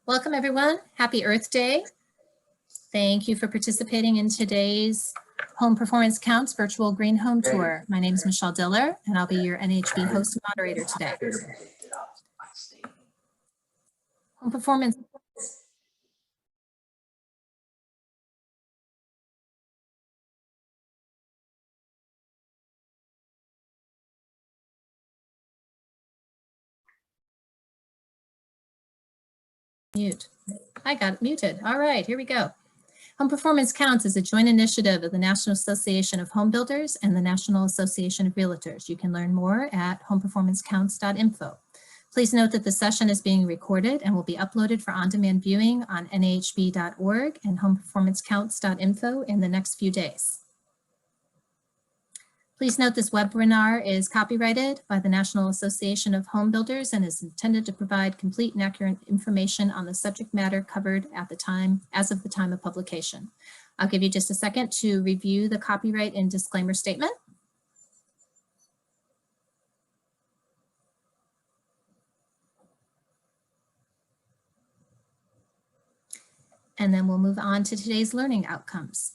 Welcome everyone. Happy Earth Day. Thank you for participating in today's Home Performance Counts virtual green home tour. My name is Michelle Diller and I'll be your NHB host and moderator today. Home Performance. Mute. I got it muted. All right, here we go. Home Performance Counts is a joint initiative of the National Association of Home Builders and the National Association of Realtors. You can learn more at homeperformancecounts.info. Please note that the session is being recorded and will be uploaded for on-demand viewing on nhb.org and homeperformancecounts.info in the next few days. Please note this webinar is copyrighted by the National Association of Home Builders and is intended to provide complete and accurate information on the subject matter covered at the time, as of the time of publication. I'll give you just a second to review the copyright and disclaimer statement. And then we'll move on to today's learning outcomes.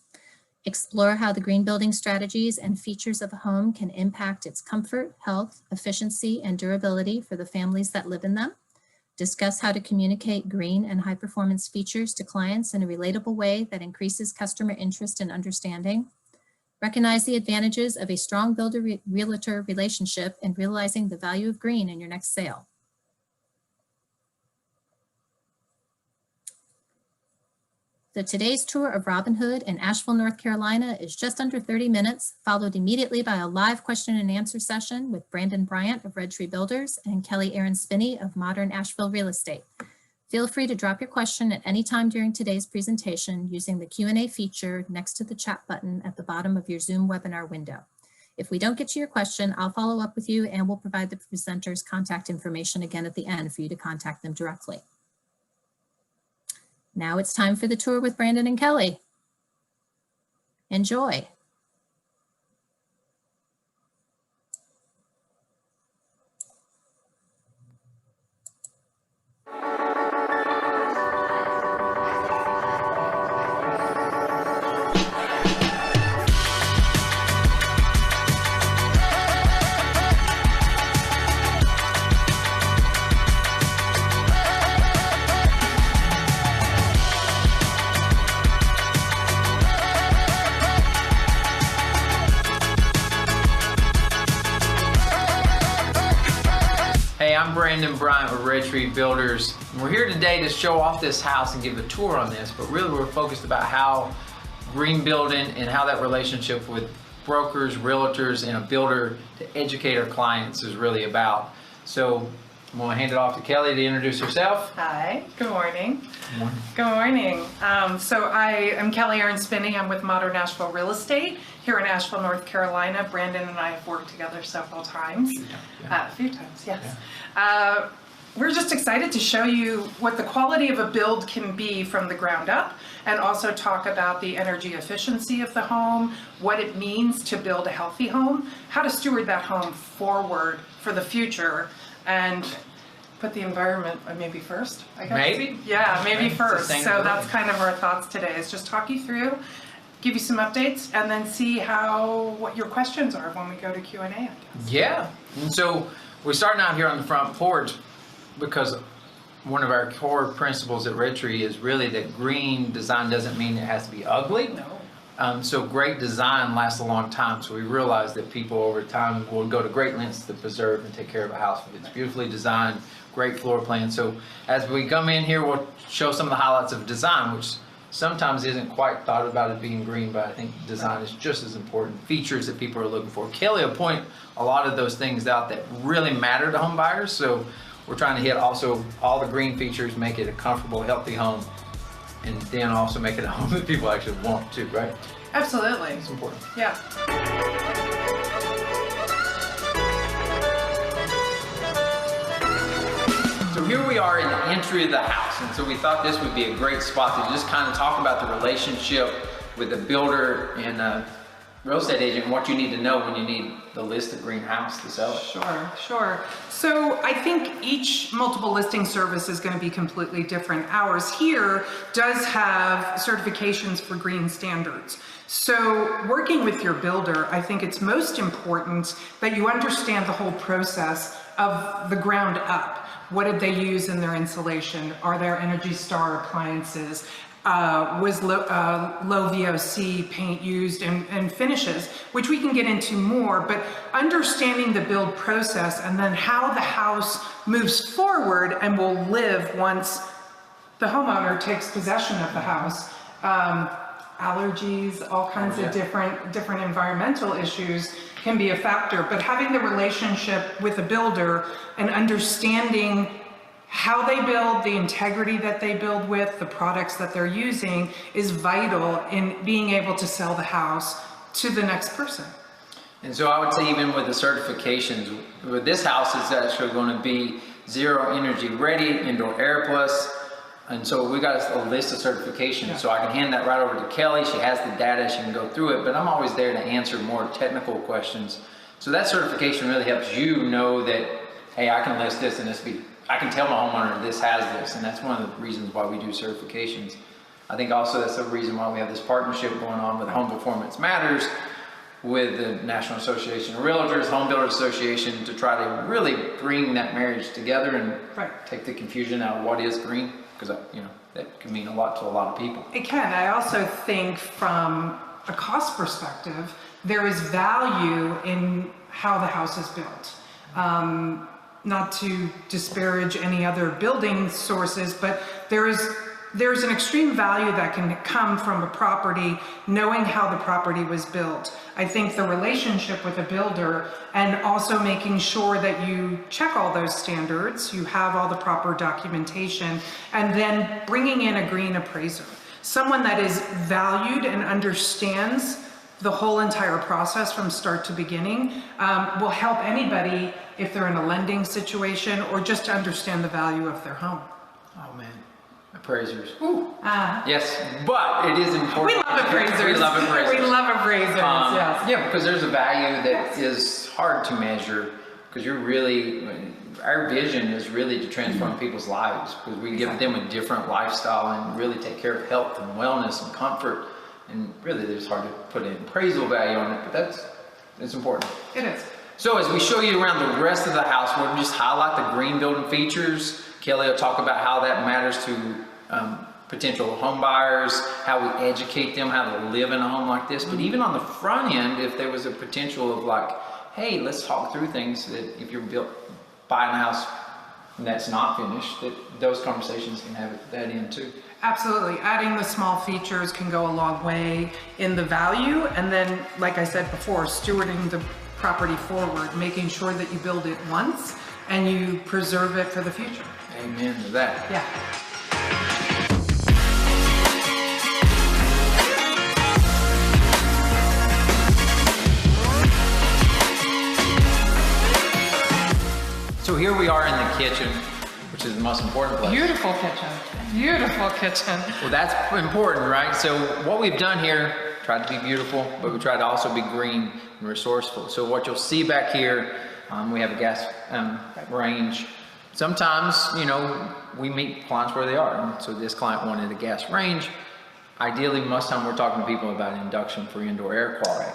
Explore how the green building strategies and features of a home can impact its comfort, health, efficiency, and durability for the families that live in them. Discuss how to communicate green and high performance features to clients in a relatable way that increases customer interest and understanding. Recognize the advantages of a strong builder-realtor relationship and realizing the value of green in your next sale. So today's tour of Robinwood in Asheville, North Carolina is just under 30 minutes, followed immediately by a live question and answer session with Brandon Bryant of Red Tree Builders and Kelly Aaron Spinney of Modern Asheville Real Estate. Feel free to drop your question at any time during today's presentation using the Q&A feature next to the chat button at the bottom of your Zoom webinar window. If we don't get to your question, I'll follow up with you and we'll provide the presenters' contact information again at the end for you to contact them directly. Now it's time for the tour with Brandon and Kelly. Enjoy. I'm Brandon Bryant with Red Tree Builders. And we're here today to show off this house and give a tour on this, but really we're focused about how green building and how that relationship with brokers, realtors, and a builder to educate our clients is really about. So I'm going to hand it off to Kelly to introduce herself. Hi, good morning. Good morning. Good morning. So I am Kelly Aaron Spinney. I'm with Modern Asheville Real Estate here in Asheville, North Carolina. Brandon and I have worked together several times. A few times, yes. Yeah. We're just excited to show you what the quality of a build can be from the ground up, and also talk about the energy efficiency of the home, what it means to build a healthy home, how to steward that home forward for the future, and put the environment maybe first, I guess. Maybe? Yeah, maybe first. So that's kind of our thoughts today, is just talk you through, give you some updates, and then see what your questions are when we go to Q&A, I guess. Yeah, and so we're starting out here on the front porch because one of our core principles at Red Tree is really that green design doesn't mean it has to be ugly. No. So great design lasts a long time. So we realize that people over time will go to great lengths to preserve and take care of a house. It's beautifully designed, great floor plan. So as we come in here, we'll show some of the highlights of design, which sometimes isn't quite thought about as being green, but I think design is just as important. Features that people are looking for. Kelly will point a lot of those things out that really matter to home buyers. So we're trying to hit also all the green features, make it a comfortable, healthy home, and then also make it a home that people actually want to, right? Absolutely. It's important. Yeah. So here we are in the entry of the house, and so we thought this would be a great spot to just kind of talk about the relationship with the builder and real estate agent what you need to know when you need the list of greenhouse to sell it. Sure. So I think each multiple listing service is going to be completely different. Ours here does have certifications for green standards. So working with your builder, I think it's most important that you understand the whole process of the ground up. What did they use in their insulation? Are there Energy Star appliances? Was low VOC paint used and finishes, which we can get into more, but understanding the build process and then how the house moves forward and will live once the homeowner takes possession of the house. Allergies, all kinds of different environmental issues can be a factor, but having the relationship with the builder and understanding how they build, the integrity that they build with, the products that they're using is vital in being able to sell the house to the next person. And so I would say even with the certifications, with this house, it's actually going to be zero energy ready, indoor air plus. And so we got a list of certifications. Yeah. So I can hand that right over to Kelly. She has the data, she can go through it, but I'm always there to answer more technical questions. So that certification really helps you know that, hey, I can list this and this be, I can tell my homeowner this has this, and that's one of the reasons why we do certifications. I think also that's the reason why we have this partnership going on with Home Performance Matters with the National Association of Realtors, Home Builders Association, to try to really bring that marriage together and take the confusion out of what is green, because that can mean a lot to a lot of people. It can. I also think from a cost perspective, there is value in how the house is built. Not to disparage any other building sources, but there's an extreme value that can come from a property, knowing how the property was built. I think the relationship with a builder and also making sure that you check all those standards, you have all the proper documentation, and then bringing in a green appraiser, someone that is valued and understands the whole entire process from start to beginning, will help anybody if they're in a lending situation or just to understand the value of their home. Oh man, appraisers. Ooh. Yes, but it is important. We love appraisers. We love appraisers. We love appraisers, yes. Yeah, because there's a value that is hard to measure, because our vision is really to transform people's lives, because we give them a different lifestyle and really take care of health and wellness and comfort. And really, it's hard to put an appraisal value on it, but it's important. It is. So as we show you around the rest of the house, we'll just highlight the green building features. Kelly will talk about how that matters to potential home buyers, how we educate them how to live in a home like this. But even on the front end, if there was a potential of like, hey, let's talk through things that if you're buying a house that's not finished, that those conversations can have that in too. Absolutely. Adding the small features can go a long way in the value. And then, like I said before, stewarding the property forward, making sure that you build it once and you preserve it for the future. Amen to that. Yeah. So here we are in the kitchen, which is the most important place. Beautiful kitchen. Beautiful kitchen. Well, that's important, right? So what we've done here, tried to be beautiful, but we tried to also be green and resourceful. So what you'll see back here, we have a gas range. Sometimes, we meet clients where they are. And so this client wanted a gas range. Ideally, most of the time we're talking to people about induction for indoor air quality.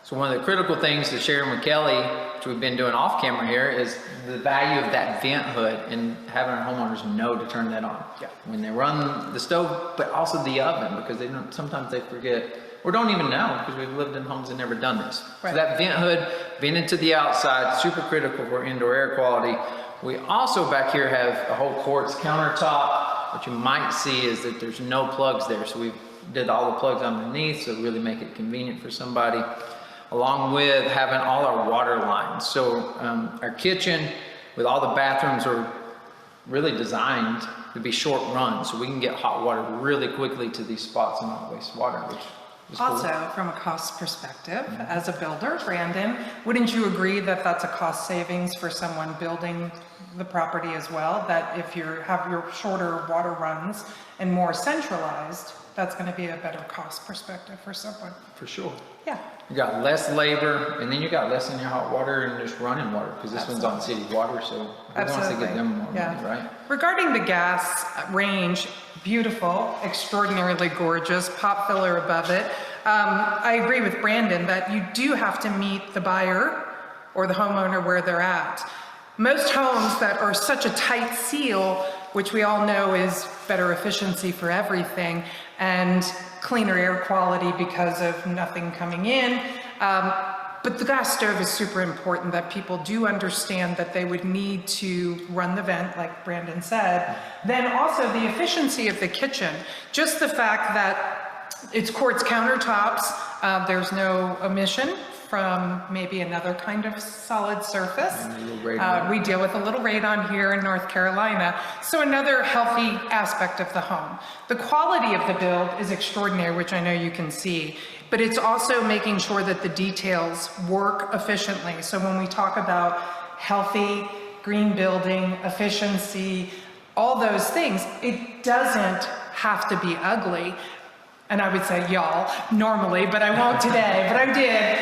So one of the critical things to sharing with Kelly, which we've been doing off camera here, is the value of that vent hood and having our homeowners know to turn that on when they run the stove, but also the oven, because sometimes they forget or don't even know, because we've lived in homes and never done this. Right. So that vent hood, vented to the outside, super critical for indoor air quality. We also back here have a whole quartz countertop. What you might see is that there's no plugs there, so we did all the plugs underneath, so really make it convenient for somebody, along with having all our water lines. So our kitchen with all the bathrooms are really designed to be short run, so we can get hot water really quickly to these spots and not waste water, which Also, from a cost perspective, as a builder, Brandon, wouldn't you agree that that's a cost savings for someone building the property as well? That if you have your shorter water runs and more centralized, that's going to be a better cost perspective for someone. For sure. Yeah. You got less labor, and then you got less in your hot water and just running water, because this one's on city water, so who wants to give them more money, right? Regarding the gas range, beautiful, extraordinarily gorgeous, pop filler above it. I agree with Brandon that you do have to meet the buyer or the homeowner where they're at. Most homes that are such a tight seal, which we all know is better efficiency for everything, and cleaner air quality because of nothing coming in. But the gas stove is super important, that people do understand that they would need to run the vent, like Brandon said. Then also the efficiency of the kitchen. Just the fact that it's quartz countertops, there's no emission from maybe another kind of solid surface. We deal with a little radon here in North Carolina. So another healthy aspect of the home. The quality of the build is extraordinary, which I know you can see, but it's also making sure that the details work efficiently. So when we talk about healthy, green building, efficiency, all those things, it doesn't have to be ugly. And I would say y'all normally, but I won't today, but I did.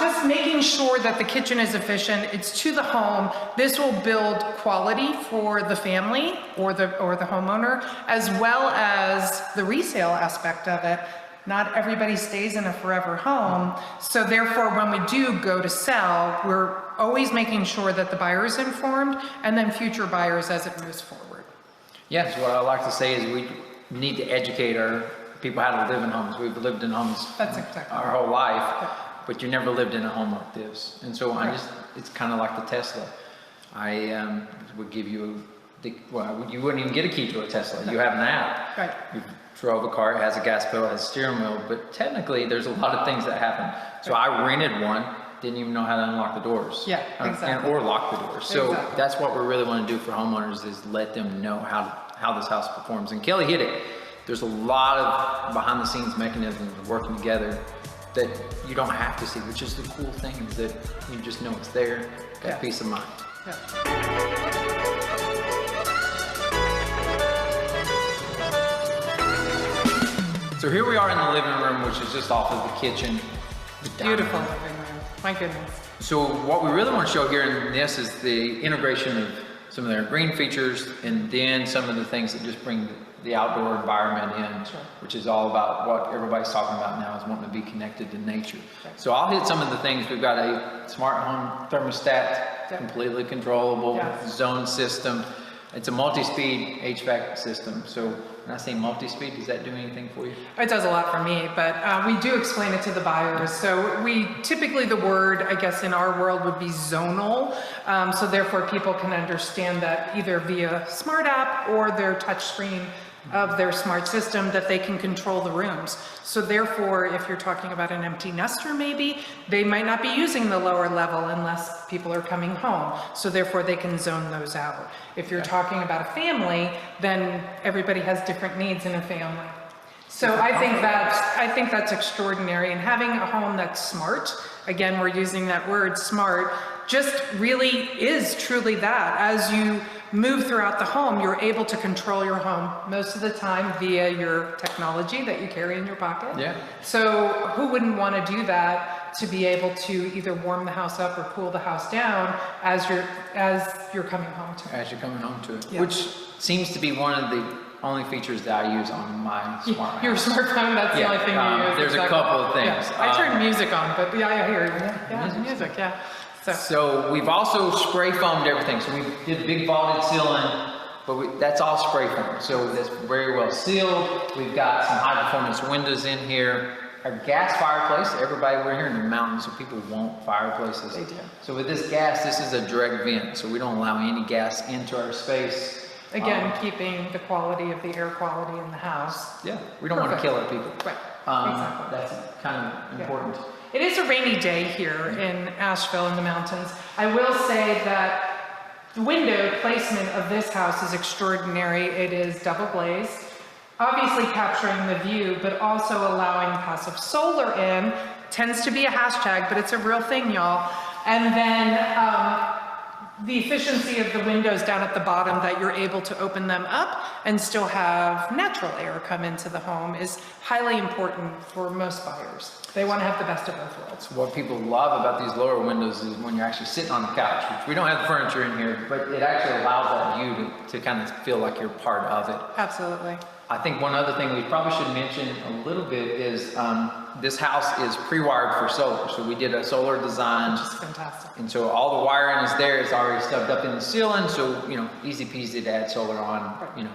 Just making sure that the kitchen is efficient, it's to the home. This will build quality for the family or the homeowner, as well as the resale aspect of it. Not everybody stays in a forever home. So therefore, when we do go to sell, we're always making sure that the buyer is informed, and then future buyers as it moves forward. Yes, what I like to say is we need to educate our people how to live in homes. We've lived in homes our whole life, but you never lived in a home like this. And so it's kind of like the Tesla. I would give you, you wouldn't even get a key to a Tesla. You have an app. Right. You drove a car, it has a gas pedal, it has a steering wheel, but technically there's a lot of things that happen. So I rented one, didn't even know how to unlock the doors. Yeah, exactly. Or lock the doors. So that's what we really want to do for homeowners, is let them know how this house performs. And Kelly hit it. There's a lot of behind the scenes mechanisms working together that you don't have to see, which is the cool thing, is that you just know it's there, got peace of mind. Yeah. So here we are in the living room, which is just off of the kitchen. Beautiful living room, my goodness. So what we really want to show here in this is the integration of some of their green features, and then some of the things that just bring the outdoor environment in, which is all about what everybody's talking about now, is wanting to be connected to nature. So I'll hit some of the things. We've got a smart home thermostat, completely controllable zone system. It's a multi-speed HVAC system. So when I say multi-speed, does that do anything for you? It does a lot for me, but we do explain it to the buyers. So we typically, the word, I guess, in our world would be zonal. So therefore people can understand that either via smart app or their touch screen of their smart system, that they can control the rooms. So therefore, if you're talking about an empty nester, maybe they might not be using the lower level unless people are coming home. So therefore they can zone those out. If you're talking about a family, then everybody has different needs in a family. So I think that's extraordinary. And having a home that's smart, again, we're using that word smart, just really is truly that. As you move throughout the home, you're able to control your home most of the time via your technology that you carry in your pocket. Yeah. So who wouldn't want to do that, to be able to either warm the house up or cool the house down as you're coming home to it. As you're coming home to it, which seems to be one of the only features that I use on my smart house. Your smartphone, that's the only thing you use. There's a couple of things. Yeah. I turn music on, but I hear you. Yeah, music, yeah. So we've also spray foamed everything. So we did big vaulted ceiling, but that's all spray foamed. So that's very well sealed. We've got some high performance windows in here. Our gas fireplace, we're here in the mountains, so people want fireplaces. They do. So with this gas, this is a direct vent, so we don't allow any gas into our space. Again, keeping the quality of the air quality in the house. Yeah, we don't want to kill our people. Right, exactly. That's kind of important. It is a rainy day here in Asheville in the mountains. I will say that the window placement of this house is extraordinary. It is double glazed. obviously capturing the view, but also allowing passive solar in. Tends to be a hashtag, but it's a real thing, y'all. And then the efficiency of the windows down at the bottom, that you're able to open them up and still have natural air come into the home, is highly important for most buyers. They want to have the best of both worlds. What people love about these lower windows is when you're actually sitting on the couch, which we don't have the furniture in here, but it actually allows that view to kind of feel like you're part of it. Absolutely. I think one other thing we probably should mention a little bit is this house is pre-wired for solar. So we did a solar design. Which is fantastic. And so all the wiring is there. It's already stubbed up in the ceiling. So, you know, easy peasy to add solar on, you know,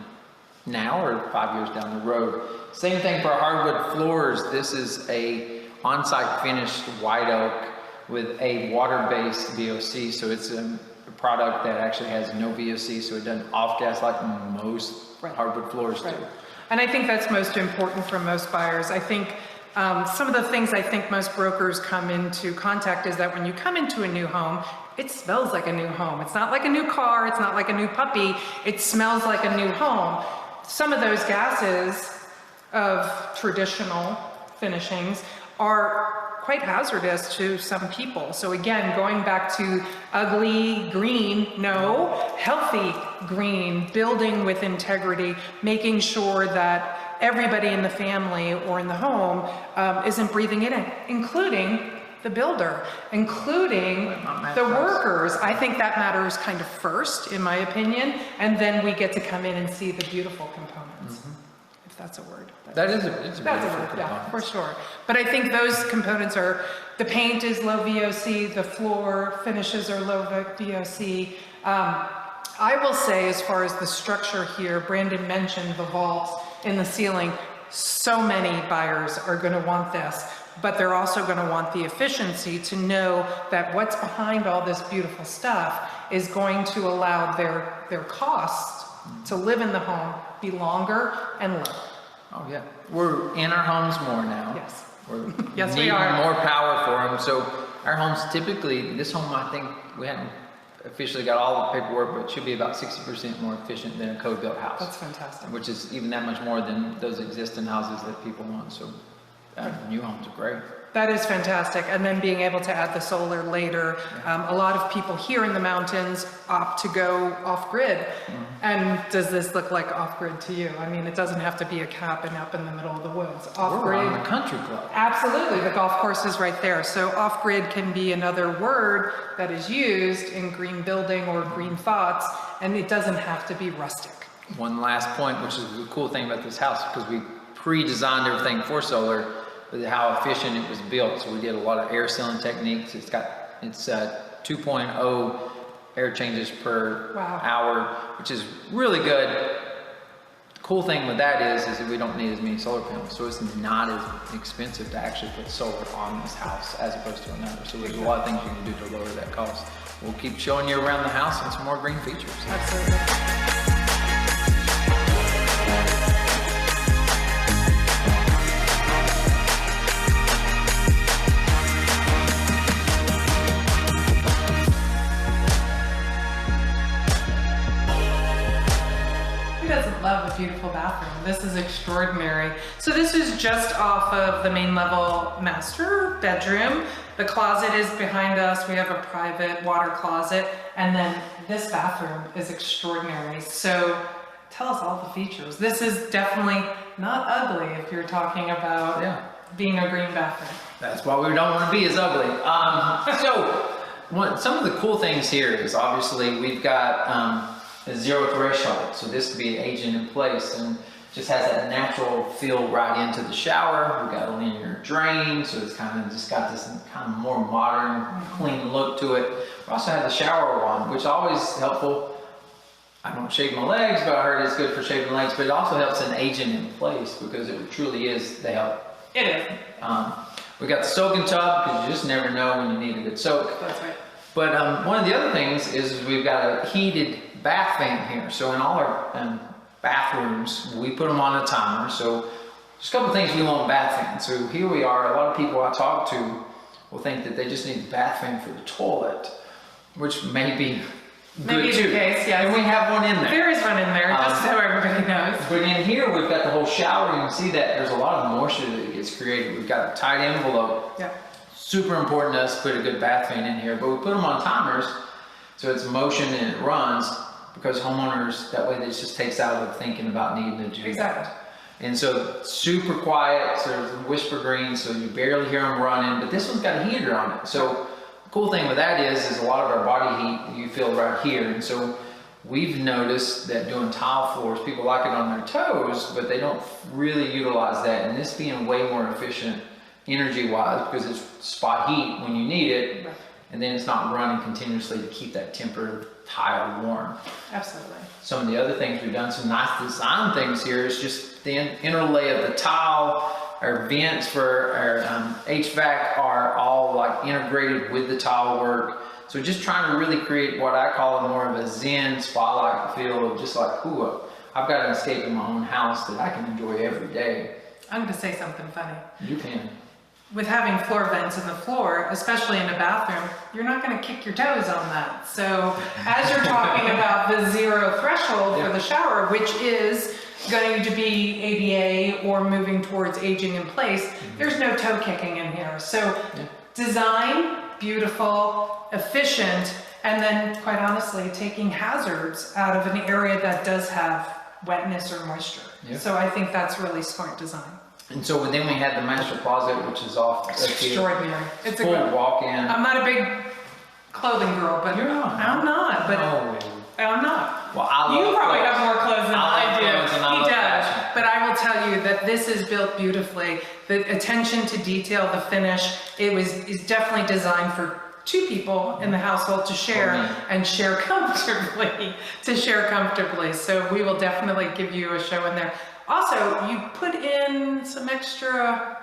now or 5 years down the road. Same thing for hardwood floors. This is a on-site finished white oak with a water-based VOC. So it's a product that actually has no VOC. So it doesn't off-gas like most hardwood floors do. And I think that's most important for most buyers. I think some of the things I think most brokers come into contact is that when you come into a new home, it smells like a new home. It's not like a new car, it's not like a new puppy, it smells like a new home. Some of those gases of traditional finishings are quite hazardous to some people. So again, going back to ugly green, no, healthy green, building with integrity, making sure that everybody in the family or in the home isn't breathing it in, including the builder, including the workers. I think that matters kind of first, in my opinion, and then we get to come in and see the beautiful components, if that's a word. That is That's a a beautiful word, yeah, component. for sure. But I think those components are, the paint is low VOC, the floor finishes are low VOC. I will say, as far as the structure here, Brandon mentioned the vaults in the ceiling. So many buyers are going to want this, but they're also going to want the efficiency to know that what's behind all this beautiful stuff is going to allow their costs to live in the home be longer and lower. Oh yeah, we're in our homes more now. Yes. We're Yes, we needing are. more power for them. So our homes typically, this home I think we haven't officially got all the paperwork, but it should be about 60% more efficient than a code built house. That's fantastic. Which is even that much more than those existing houses that people want. So new homes are great. That is fantastic. And then being able to add the solar later. A lot of people here in the mountains opt to go off-grid. And does this look like off-grid to you? I mean, it doesn't have to be a cabin up in the middle of the woods. We're Off-grid. on the country club. Absolutely, the golf course is right there. So off-grid can be another word that is used in green building or green thoughts, and it doesn't have to be rustic. One last point, which is the cool thing about this house, because we pre-designed everything for solar, with how efficient it was built. So we did a lot of air sealing techniques. It's 2.0 air changes per hour, which is really good. The cool thing with that is that we don't need as many solar panels, so it's not as expensive to actually put solar on this house as opposed to another. So there's a lot of things you can do to lower that cost. We'll keep showing you around the house and some more green features. Absolutely. Love a beautiful bathroom. This is extraordinary. So this is just off of the main level master bedroom. The closet is behind us. We have a private water closet, and then this bathroom is extraordinary. So tell us all the features. This is definitely not ugly if you're talking about being a green bathroom. That's why we don't want to be as ugly. Some of the cool things here is obviously we've got a zero threshold, so this could be an agent in place and just has that natural feel right into the shower. We've got a linear drain, so it's kind of just got this kind of more modern, clean look to it. We also have the shower wand, which is always helpful. I don't shave my legs, but I heard it's good for shaving legs, but it also helps an agent in place because it truly is the help. It is. We got the soaking tub because you just never know when you need a good soak. That's right. But one of the other things is we've got a heated bath fan here. So in all our bathrooms, we put them on a timer. So just a couple things we want in bath fans. So here we are. A lot of people I talk to will think that they just need the bath fan for the toilet, which may be good Maybe too. the case, yeah. And we have one in there. There is one in there, just so everybody knows. But in here, we've got the whole shower. You can see that there's a lot of moisture that gets created. We've got a tight envelope. Yeah. Super important to us to put a good bath fan in here, but we put them on timers, so it's motion and it runs, because homeowners, that way it just takes out of thinking about needing to do Exactly. that. And so super quiet, so there's whisper green, so you barely hear them running, but this one's got a heater on it. So the cool thing with that is a lot of our body heat you feel right here. And so we've noticed that doing tile floors, people like it on their toes, but they don't really utilize that. And this being way more efficient energy-wise, because it's spot heat when you need it, and then it's not running continuously to keep that tempered tile warm. Absolutely. Some of the other things we've done, some nice design things here, is just the interlay of the tile. Our vents for our HVAC are all like integrated with the tile work. So just trying to really create what I call more of a zen spa-like feel of just like, ooh, I've got an escape in my own house that I can enjoy every day. I'm going to say something funny. You can. With having floor vents in the floor, especially in a bathroom, you're not going to kick your toes on that. So as you're talking about the zero threshold for the shower, which is going to be ADA or moving towards aging in place, there's no toe kicking in here. So design, beautiful, efficient, and then quite honestly, taking hazards out of an area that does have wetness or moisture. So I think that's really smart design. And so then we had the master closet, which is off. Extraordinary. It's full a good walk-in. I'm not a big clothing girl, but You're not. I'm not. But No. I'm not. Well, I love You probably clothes. have more clothes than I I love do. clothes and I He love does. fashion. But I will tell you that this is built beautifully. The attention to detail, the finish, is definitely designed for two people in the household to share and share comfortably. So we will definitely give you a show in there. Also, you put in some extra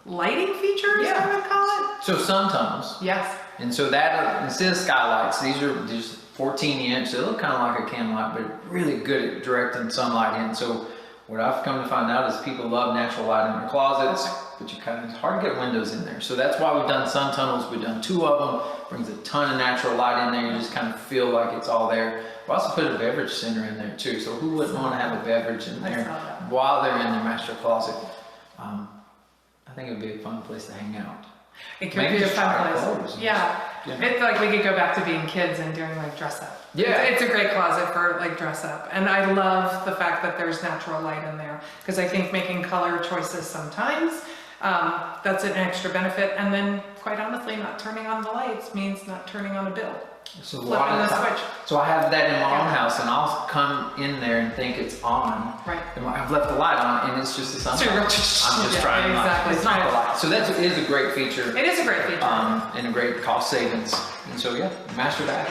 lighting features, I would call it. So sun tunnels. Yes. And so that, instead of skylights, these are just 14-inch. They look kind of like a can light, but really good at directing sunlight in. So what I've come to find out is people love natural light in their closets, but it's hard to get windows in there. So that's why we've done sun tunnels. We've done 2 of them. Brings a ton of natural light in there. You just kind of feel like it's all there. We also put a beverage center in there too. So who wouldn't want to have a beverage in there while they're in their master closet? I think it would be a fun place to hang out. It could Maybe be a just try fun place. clothes. Yeah. It's like we could go back to being kids and doing like dress up. Yeah. It's a great closet for like dress up. And I love the fact that there's natural light in there, because I think making color choices sometimes, that's an extra benefit. And then quite honestly, not turning on the lights means not turning on a bill. So, Flipping the switch. so I have that in my own house, and I'll come in there and think it's on. Right. And I've left the light on, and it's just the sunlight. Super. I'm just Yeah, trying exactly. It's not the light. So that is a great feature. It is a great feature. And a great cost savings. And so yeah, master bath.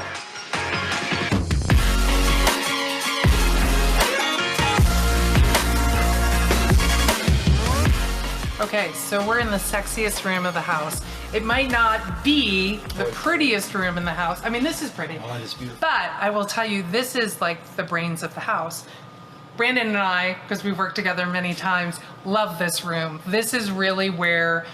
Okay, so we're in the sexiest room of the house. It might not be the prettiest room in the house. I mean, this is pretty. Oh, it is beautiful. But I will tell you, this is like the brains of the house. Brandon and I, because we've worked together many times, love this room. This is really where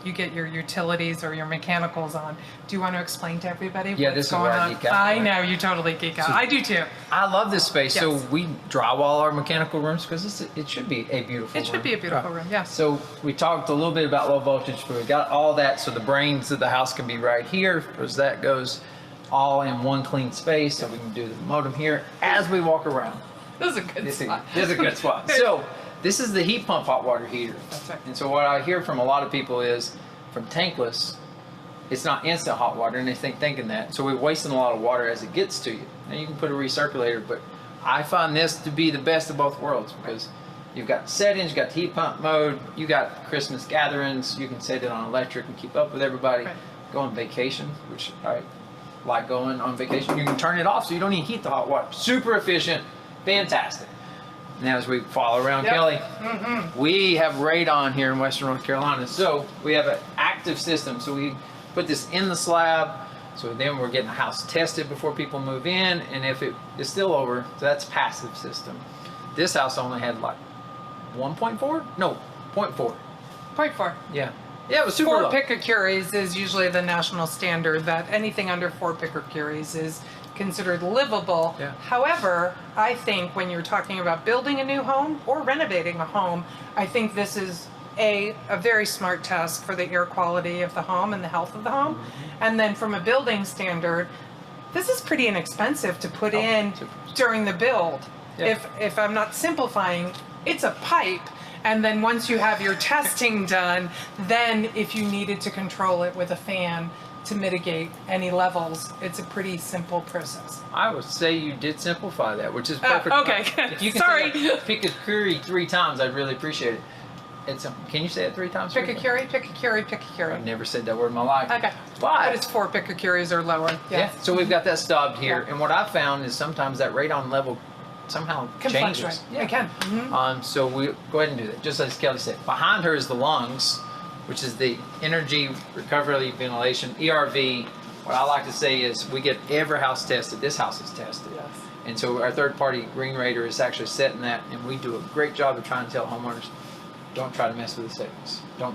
you get your utilities or your mechanicals on. Do you want to explain to everybody Yeah, what's this is going where I on? geek out. I know, you totally geek out. I do too. I love this space. So Yes. we drywall our mechanical rooms because it should be a beautiful It should be a beautiful room, yes. So we talked a little bit about low voltage, but we got all that so the brains of the house can be right here, because that goes all in one clean space, so we can do the modem here as we walk around. This is a good spot. This is a good spot. So this is the heat pump hot water heater. That's right. And so what I hear from a lot of people is, from tankless, it's not instant hot water, and they thinking that. So we're wasting a lot of water as it gets to you. Now you can put a recirculator, but I find this to be the best of both worlds, because you've got settings, you've got the heat pump mode, you got Christmas gatherings, you can set it on electric and keep up with everybody. Right. Go on vacation, which I like going on vacation. You can turn it off so you don't even heat the hot water. Super efficient, fantastic. Now as we follow around Yep. Kelly, we have radon here in Western North Carolina. So we have an active system. So we put this in the slab. So then we're getting the house tested before people move in. And if it is still over, so that's passive system. This house only had like 1.4? No, 0.4. 0.4. Yeah. Yeah, it was super 4 low. picocuries is usually the national standard, that anything under 4 picocuries is considered livable. Yeah. However, I think when you're talking about building a new home or renovating a home, I think this is a very smart test for the air quality of the home and the health of the home. Mm-hmm. And then from a building standard, this is pretty inexpensive to put in during the build. Yeah. If I'm not simplifying, it's a pipe. And then once you have your testing done, then if you needed to control it with a fan to mitigate any levels, it's a pretty simple process. I would say you did simplify that, which is perfect. Okay. If you can Sorry. pick a curry 3 times, I'd really appreciate it. Can you say it 3 times? Pick a curry, pick a curry, pick a curry. I've never said that word in my life. Okay. But it's 4 pick a curries or lower. Yeah. So we've got that stubbed here, Yeah. and what I've found is sometimes that radon level somehow Can changes. fluctuate. Yeah, it can. Mhm. So we go ahead and do that. Just as Kelly said, behind her is the lungs, which is the energy recovery ventilation, ERV. What I like to say is we get every house tested. This house is tested. Yes. And so our third party Green Raider is actually setting that, and we do a great job of trying to tell homeowners, don't try to mess with the statements. Don't,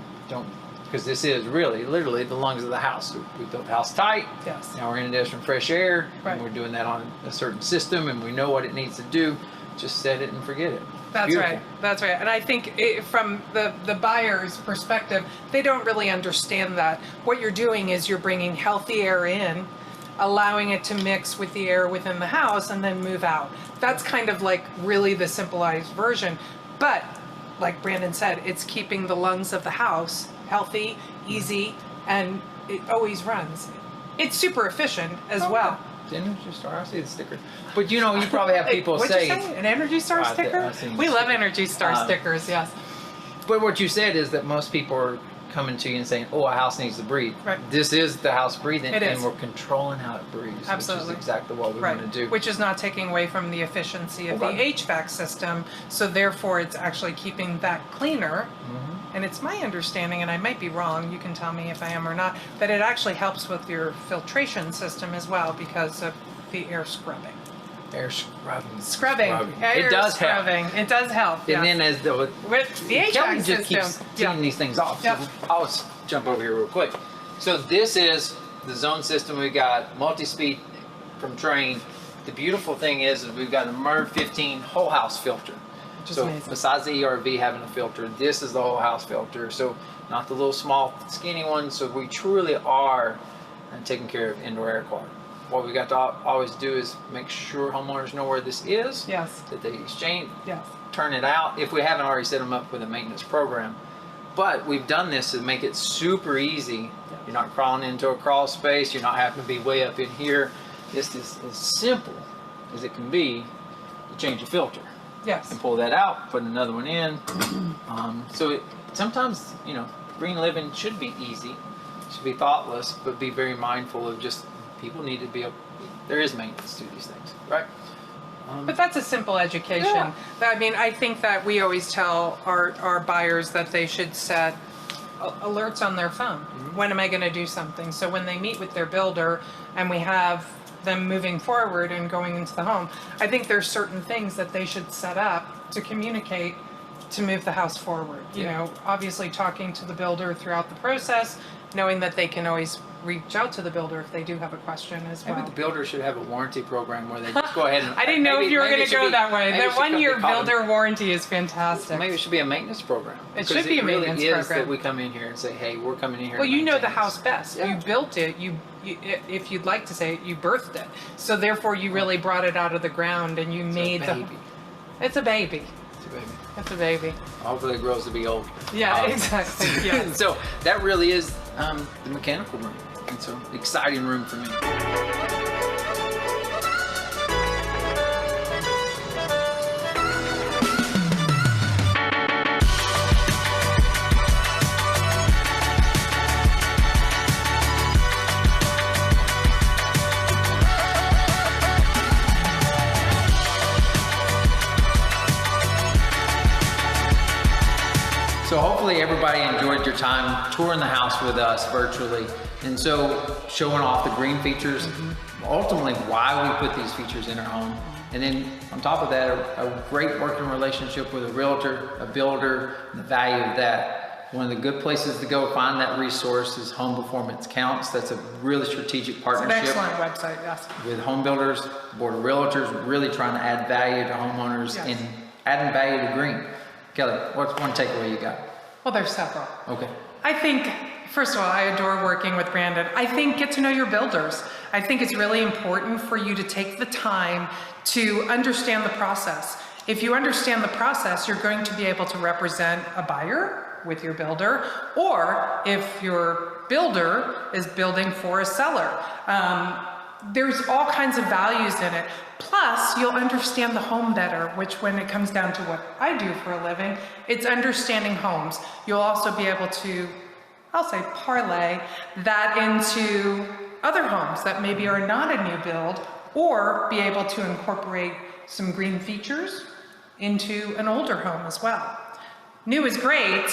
because this is really, literally the lungs of the house. We built the house tight. Yes. Now we're introducing fresh air, Right. and we're doing that on a certain system, and we know what it needs to do. Just set it and forget it. That's Beautiful. right. That's right. And I think from the buyer's perspective, they don't really understand that. What you're doing is you're bringing healthy air in, allowing it to mix with the air within the house, and then move out. That's kind of like really the simplified version. But like Brandon said, it's keeping the lungs of the house healthy, easy, and it always runs. It's super efficient as well. The Energy Star, I see the sticker. But you know, you probably have people What'd say, you say? An Energy Star I- sticker? I've seen We the love sticker. Energy Star stickers, yes. but what you said is that most people are coming to you and saying, oh, a house needs to breathe. Right. This is the house breathing, It is. and we're controlling how it breathes, Absolutely. which is exactly what we Right, want to do. which is not taking away from the efficiency of Okay. the HVAC system, so therefore it's actually keeping that cleaner. And it's my understanding, and I might be wrong, you can tell me if I am or not, that it actually helps with your filtration system as well because of the air scrubbing. Air scrubbing. Scrubbing. Air It does scrubbing. help. It does help. And yes. then as the with the Kelly HVAC just keeps system. teeing these things off. Yep. So I'll jump over here real quick. So this is the zone system. We've got multi-speed from Train. The beautiful thing is we've got a MERV 15 whole house filter. Which is So amazing. besides the ERV having a filter, this is the whole house filter. So not the little small skinny one. So we truly are taking care of indoor air quality. What we got to always do is make sure homeowners know where this is. Yes. That they exchange, Yes. turn it out if we haven't already set them up with a maintenance program. But we've done this to make it super easy. You're not crawling into a crawl space. You're not having to be way up in here. This is as simple as it can be to change a filter. Yes. And pull that out, put another one in. Sometimes, you know, green living should be easy, should be thoughtless, but be very mindful of just people need to be, there is maintenance to these things, right? But that's a simple education. Yeah. I mean, I think that we always tell our buyers that they should set alerts on their phone. When am I going to do something? So when they meet with their builder and we have them moving forward and going into the home, I think there's certain things that they should set up to communicate to move the house forward. You know, obviously talking to the builder throughout the process, knowing that they can always reach out to the builder if they do have a question as well. Maybe the builder should have a warranty program where they just go ahead and. I didn't know if you were going to go that way. The 1-year builder. builder warranty is fantastic. Maybe it should be a maintenance program. It should be a maintenance Because it really is program. that we come in here and say, hey, we're coming in here. Well, to you know the maintain house this. best. Yeah. You built it. You, if you'd like to say it, you birthed it. So therefore, you really brought it out of the ground and you made It's a baby. It's a baby. It's a baby. It's a baby. Hopefully it grows to be old. Yeah, exactly. Yeah. So that really is the mechanical room. It's an exciting room for me. So hopefully everybody enjoyed your time touring the house with us virtually. And so showing off the green features, ultimately why we put these features in our home. And then on top of that, a great working relationship with a realtor, a builder, and the value of that. one of the good places to go find that resource is Home Performance Counts. That's a really strategic It's an partnership excellent website, yes. with home builders, board of realtors, really trying to add value to homeowners Yes. and adding value to green. Kelly, what's one takeaway you got? Well, there's several. Okay. I think, first of all, I adore working with Brandon. I think get to know your builders. I think it's really important for you to take the time to understand the process. If you understand the process, you're going to be able to represent a buyer with your builder, or if your builder is building for a seller. There's all kinds of values in it. Plus, you'll understand the home better, which when it comes down to what I do for a living, it's understanding homes. You'll also be able to, I'll say, parlay that into other homes that maybe are not a new build, or be able to incorporate some green features into an older home as well. New is great.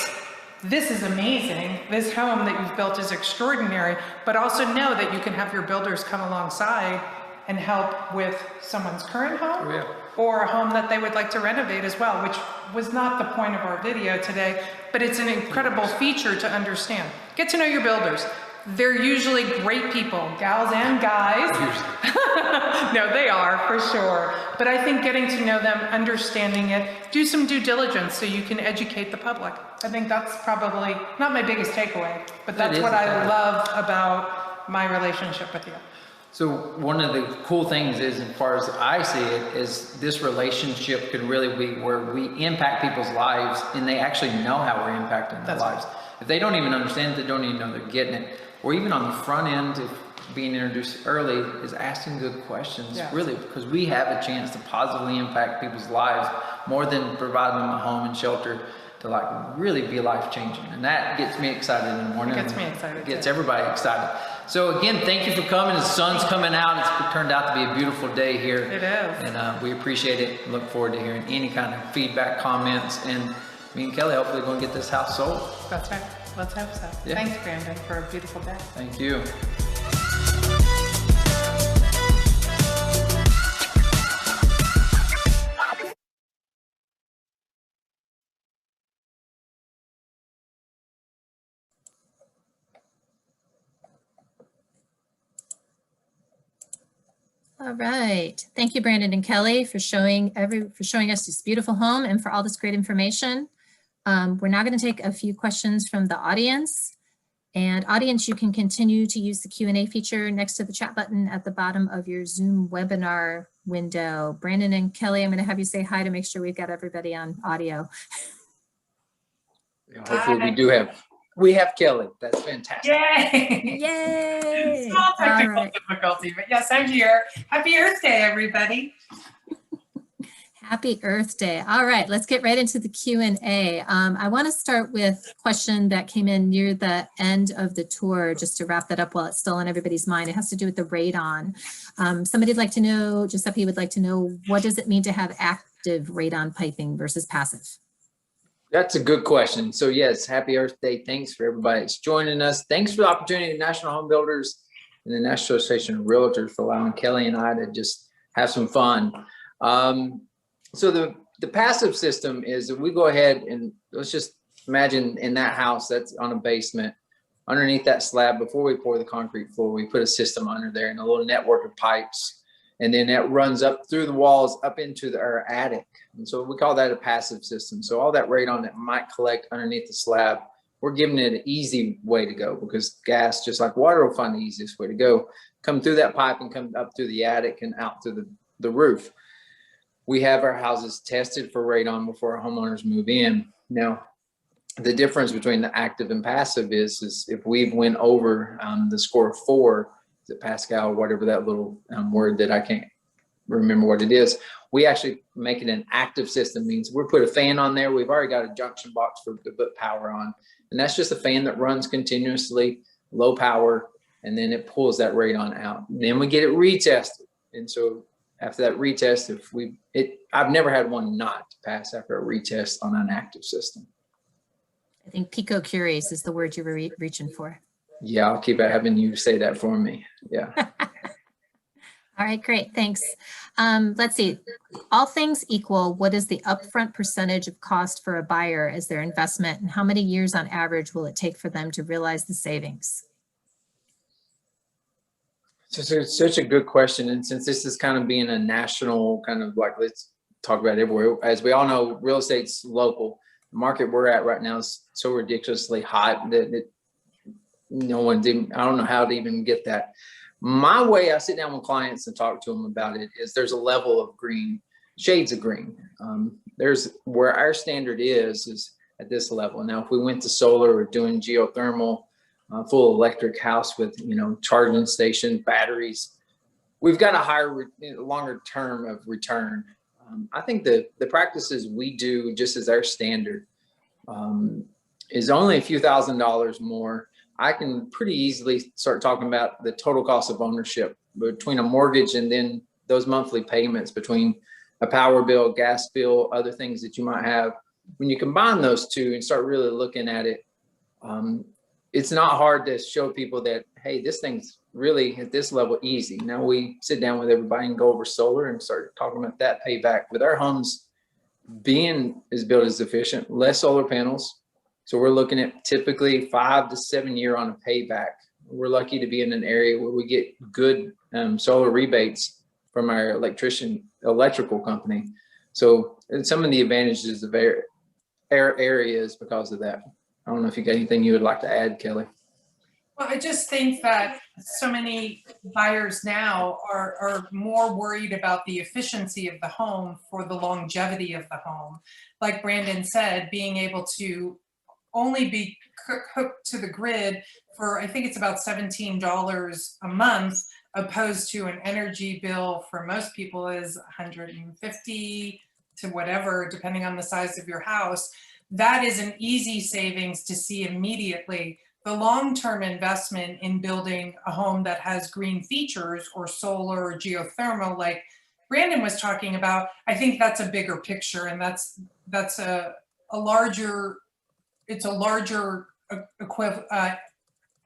This is amazing. This home that you've built is extraordinary, but also know that you can have your builders come alongside and help with someone's current home or a home that they would like to renovate as well, which was not the point of our video today, but it's an incredible feature to understand. Get to know your builders. They're usually great people, gals and guys. No, they are for sure. But I think getting to know them, understanding it, do some due diligence so you can educate the public. I think that's probably not my biggest takeaway, but that's what I love about my relationship with you. So one of the cool things is, as far as I see it, is this relationship could really be where we impact people's lives and they actually know how we're impacting their lives. If they don't even understand it, they don't even know they're getting it. Or even on the front end of being introduced early is asking good questions, really, because we have a chance to positively impact people's lives more than providing them a home and shelter to like really be life-changing. And that gets me excited in the morning. It gets me excited. Gets everybody excited. So again, thank you for coming. The sun's coming out. It's turned out to be a beautiful day here. It is. And we appreciate it. Look forward to hearing any kind of feedback, comments, and me and Kelly hopefully going to get this house sold. That's right. Let's hope so. Yeah. Thanks, Brandon, for a beautiful day. Thank you. All right. Thank you, Brandon and Kelly, for showing us this beautiful home and for all this great information. We're now going to take a few questions from the audience. And audience, you can continue to use the Q&A feature next to the chat button at the bottom of your Zoom webinar window. Brandon and Kelly, I'm going to have you say hi to make sure we've got everybody on audio. Hopefully we have Kelly. That's fantastic. Yay! Yay! Small technical All right. difficulty, but yes, I'm here. Happy Earth Day, everybody. Happy Earth Day. All right, let's get right into the Q&A. I want to start with a question that came in near the end of the tour, just to wrap that up while it's still on everybody's mind. It has to do with the radon. Somebody'd like to know, Giuseppe would like to know, what does it mean to have active radon piping versus passive? That's a good question. So yes, happy Earth Day. Thanks for everybody that's joining us. Thanks for the opportunity, National Home Builders and the National Association of Realtors, for allowing Kelly and I to just have some fun. So the passive system is that we go ahead and let's just imagine in that house that's on a basement, underneath that slab, before we pour the concrete floor, we put a system under there and a little network of pipes. And then that runs up through the walls up into our attic. And so we call that a passive system. So all that radon that might collect underneath the slab, we're giving it an easy way to go, because gas, just like water, will find the easiest way to go. Come through that pipe and come up through the attic and out through the roof. We have our houses tested for radon before our homeowners move in. Now, the difference between the active and passive is if we've went over the score of 4, the Pascal, whatever that little word that I can't remember what it is, we actually make it an active system. Means we put a fan on there. We've already got a junction box to put power on, and that's just a fan that runs continuously, low power, and then it pulls that radon out. Then we get it retested, and so after that retest, I've never had one not pass after a retest on an active system. I think pico curious is the word you were reaching for. Yeah, I'll keep having you say that for me. Yeah. All right, great, thanks. Let's see, all things equal, what is the upfront percentage of cost for a buyer as their investment, and how many years on average will it take for them to realize the savings? So it's such a good question. And since this is kind of being a national kind of like, let's talk about it everywhere. As we all know, real estate's local. The market we're at right now is so ridiculously hot that no one's even, I don't know how to even get that. My way I sit down with clients and talk to them about it is there's a level of green, shades of green. There's where our standard is at this level. Now, if we went to solar or doing geothermal, full electric house with, charging station, batteries, we've got a higher, longer term of return. I think the practices we do just as our standard is only a few $1,000s more. I can pretty easily start talking about the total cost of ownership between a mortgage and then those monthly payments between a power bill, gas bill, other things that you might have. When you combine those two and start really looking at it, it's not hard to show people that, hey, this thing's really at this level easy. Now we sit down with everybody and go over solar and start talking about that payback. With our homes being as built as efficient, less solar panels. So we're looking at typically 5 to 7 year on a payback. We're lucky to be in an area where we get good solar rebates from our electrical company. So some of the advantages of our area is because of that. I don't know if you got anything you would like to add, Kelly. Well, I just think that so many buyers now are more worried about the efficiency of the home for the longevity of the home. Like Brandon said, being able to only be hooked to the grid for, I think it's about $17 a month, opposed to an energy bill for most people is $150 to whatever, depending on the size of your house. That is an easy savings to see immediately. The long-term investment in building a home that has green features or solar or geothermal, like Brandon was talking about, I think that's a bigger picture, and that's a larger, it's a larger equivalent.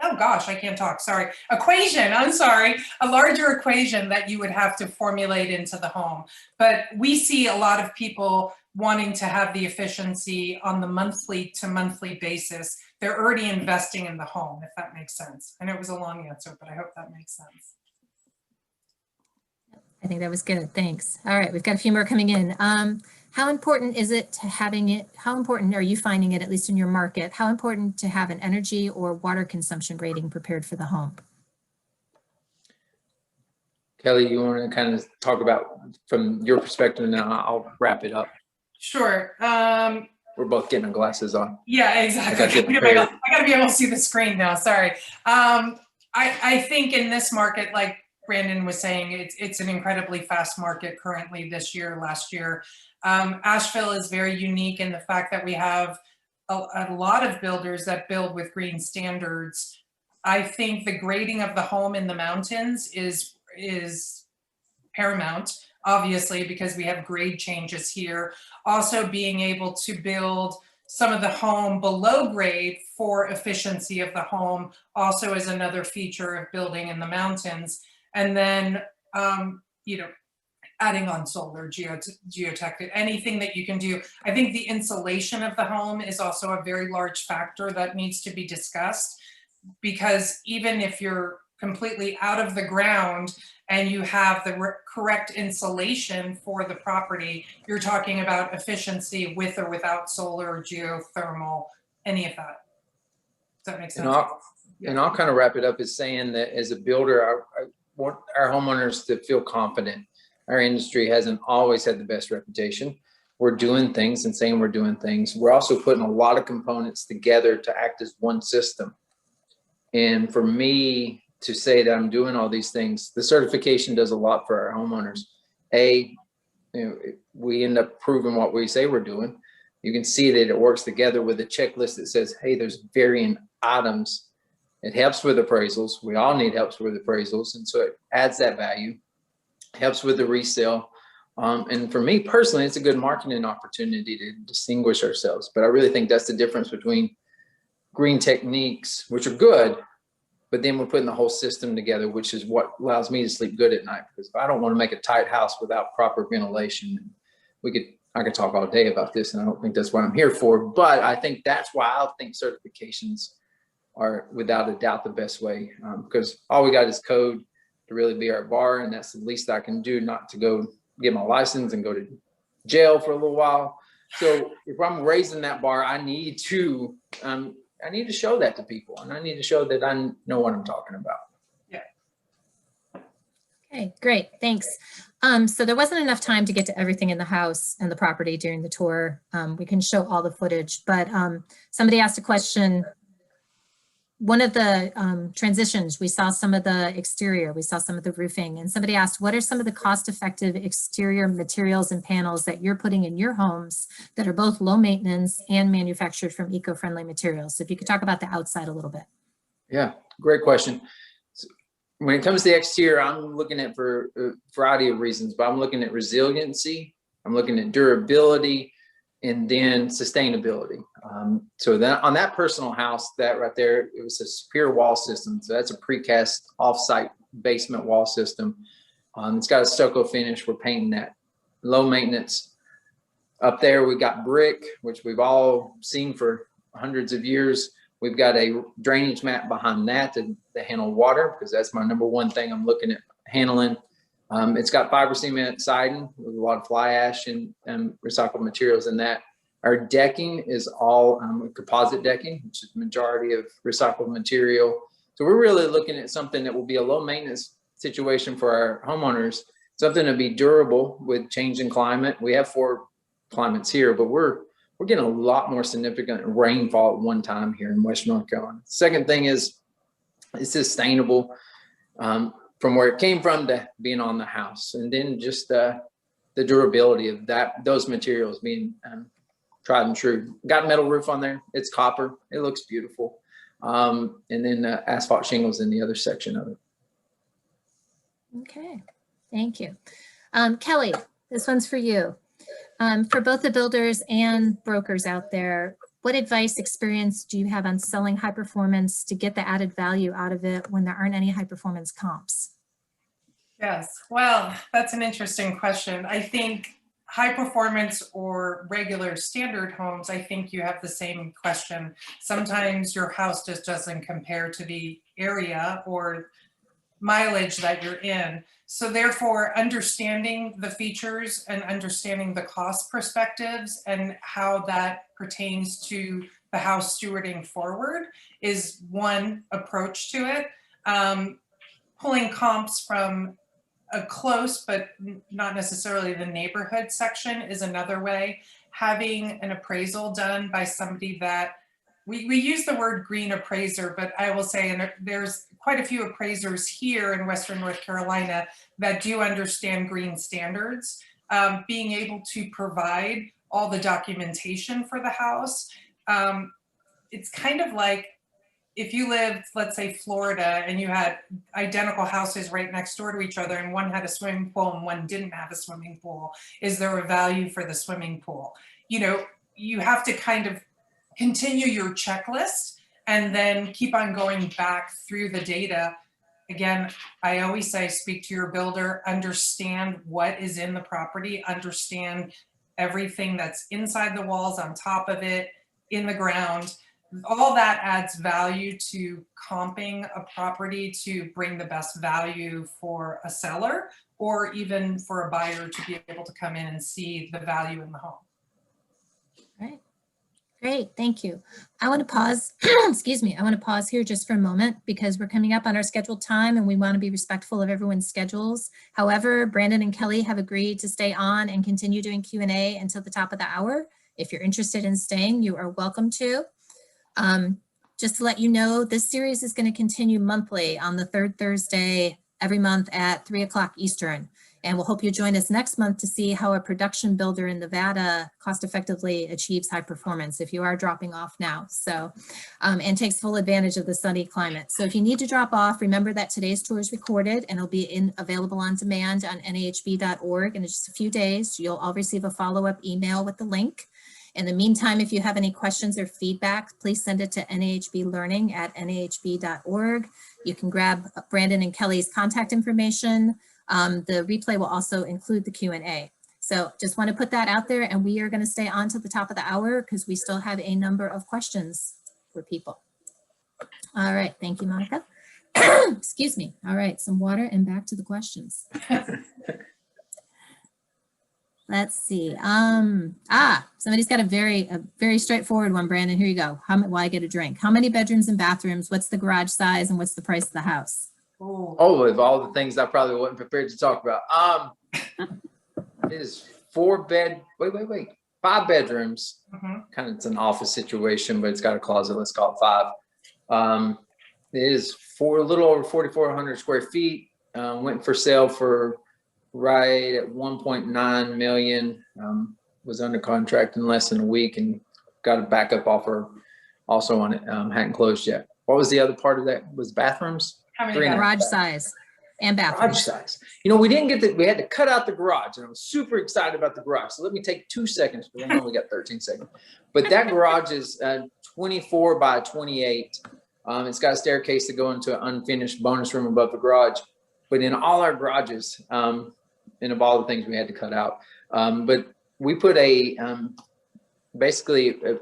Oh gosh, I can't talk, sorry. Equation, I'm sorry. A larger equation that you would have to formulate into the home. But we see a lot of people wanting to have the efficiency on the monthly to monthly basis. They're already investing in the home, if that makes sense. I know it was a long answer, but I hope that makes sense. I think that was good, thanks. All right, we've got a few more coming in. How important is it to having it, how important are you finding it, at least in your market, how important to have an energy or water consumption rating prepared for the home? Kelly, you want to kind of talk about from your perspective, and then I'll wrap it up. Sure. We're both getting our glasses on. Yeah, exactly. I got to be able to see the screen now, sorry. I think in this market, like Brandon was saying, it's an incredibly fast market currently this year, last year. Asheville is very unique in the fact that we have a lot of builders that build with green standards. I think the grading of the home in the mountains is paramount, obviously, because we have grade changes here. Also being able to build some of the home below grade for efficiency of the home also is another feature of building in the mountains. And then, adding on solar, geotech, anything that you can do. I think the insulation of the home is also a very large factor that needs to be discussed, because even if you're completely out of the ground and you have the correct insulation for the property, you're talking about efficiency with or without solar, geothermal, any of that. Does that make sense? And I'll kind of wrap it up as saying that as a builder, I want our homeowners to feel confident. Our industry hasn't always had the best reputation. We're doing things and saying we're doing things. We're also putting a lot of components together to act as one system. And for me to say that I'm doing all these things, the certification does a lot for our homeowners. We end up proving what we say we're doing. You can see that it works together with a checklist that says, hey, there's varying items. It helps with appraisals. We all need help with appraisals. And so it adds that value. Helps with the resale. And for me personally, it's a good marketing opportunity to distinguish ourselves. But I really think that's the difference between green techniques, which are good, but then we're putting the whole system together, which is what allows me to sleep good at night. Because if I don't want to make a tight house without proper ventilation, I could talk all day about this, and I don't think that's what I'm here for. But I think that's why I think certifications are without a doubt the best way, because all we got is code to really be our bar, and that's the least I can do, not to go get my license and go to jail for a little while. So if I'm raising that bar, I need to show that to people, and I need to show that I know what I'm talking about. Okay, great, thanks. So there wasn't enough time to get to everything in the house and the property during the tour. We can show all the footage, but somebody asked a question. One of the transitions, we saw some of the exterior, we saw some of the roofing, and somebody asked, what are some of the cost-effective exterior materials and panels that you're putting in your homes that are both low maintenance and manufactured from eco-friendly materials? So if you could talk about the outside a little bit. Yeah, great question. So when it comes to the exterior, I'm looking at for a variety of reasons, but I'm looking at resiliency, I'm looking at durability, and then sustainability. So that on that personal house, that right there, it was a Superior wall system. So that's a precast offsite basement wall system. It's got a stucco finish. We're painting that. Low maintenance. Up there, we got brick, which we've all seen for hundreds of years. We've got a drainage mat behind that to handle water, because that's my number one thing I'm looking at handling. It's got fiber cement siding with a lot of fly ash and recycled materials in that. Our decking is all composite decking, which is the majority of recycled material. So we're really looking at something that will be a low maintenance situation for our homeowners, something to be durable with changing climate. We have 4 climates here, but we're getting a lot more significant rainfall at one time here in Western North Carolina. Second thing is it's sustainable. From where it came from to being on the house, and then just the durability of those materials being tried and true. Got metal roof on there. It's copper. It looks beautiful. And then asphalt shingles in the other section of it. Okay, thank you. Kelly, this one's for you. For both the builders and brokers out there, what advice, experience do you have on selling high performance to get the added value out of it when there aren't any high performance comps? Yes, well, that's an interesting question. I think high performance or regular standard homes, I think you have the same question. Sometimes your house just doesn't compare to the area or mileage that you're in. So therefore, understanding the features and understanding the cost perspectives and how that pertains to the house stewarding forward is one approach to it. Pulling comps from a close, but not necessarily the neighborhood section is another way. Having an appraisal done by somebody that, we use the word green appraiser, but I will say, and there's quite a few appraisers here in Western North Carolina that do understand green standards. Being able to provide all the documentation for the house. It's kind of like if you lived, let's say Florida, and you had identical houses right next door to each other, and one had a swimming pool and one didn't have a swimming pool, is there a value for the swimming pool? You know, you have to kind of continue your checklist and then keep on going back through the data. Again, I always say, speak to your builder, understand what is in the property, understand everything that's inside the walls, on top of it, in the ground. All that adds value to comping a property to bring the best value for a seller or even for a buyer to be able to come in and see the value in the home. All right. Great, thank you. I want to pause, excuse me, I want to pause here just for a moment because we're coming up on our scheduled time and we want to be respectful of everyone's schedules. However, Brandon and Kelly have agreed to stay on and continue doing Q&A until the top of the hour. If you're interested in staying, you are welcome to. Just to let you know, this series is going to continue monthly on the 3rd Thursday every month at 3 o'clock Eastern. And we'll hope you join us next month to see how a production builder in Nevada cost effectively achieves high performance if you are dropping off now. So, and takes full advantage of the sunny climate. So if you need to drop off, remember that today's tour is recorded and it'll be available on demand on nhb.org in just a few days. You'll all receive a follow-up email with the link. In the meantime, if you have any questions or feedback, please send it to nahblearning@nahb.org. You can grab Brandon and Kelly's contact information. The replay will also include the Q&A. So just want to put that out there, and we are going to stay on to the top of the hour because we still have a number of questions for people. All right, thank you, Monica. Excuse me. All right, some water and back to the questions. Let's see. Somebody's got a very straightforward one, Brandon. Here you go. Why I get a drink? How many bedrooms and bathrooms? What's the garage size and what's the price of the house? Oh, of all the things I probably wasn't prepared to talk about. It is 5 bedrooms. Kind of, it's an office situation, but it's got a closet. Let's call it 5. It is a little over 4,400 square feet. Went for sale for right at 1.9 million. Was under contract in less than a week and got a backup offer also on it. Hadn't closed yet. What was the other part of that? Was bathrooms? How many Garage size and Garage bathroom. size. We didn't get we had to cut out the garage, and I was super excited about the garage. So let me take 2 seconds, because I know we got 13 seconds. But that garage is 24 by 28. It's got a staircase to go into an unfinished bonus room above the garage. But in all our garages, and of all the things we had to cut out, but we put basically a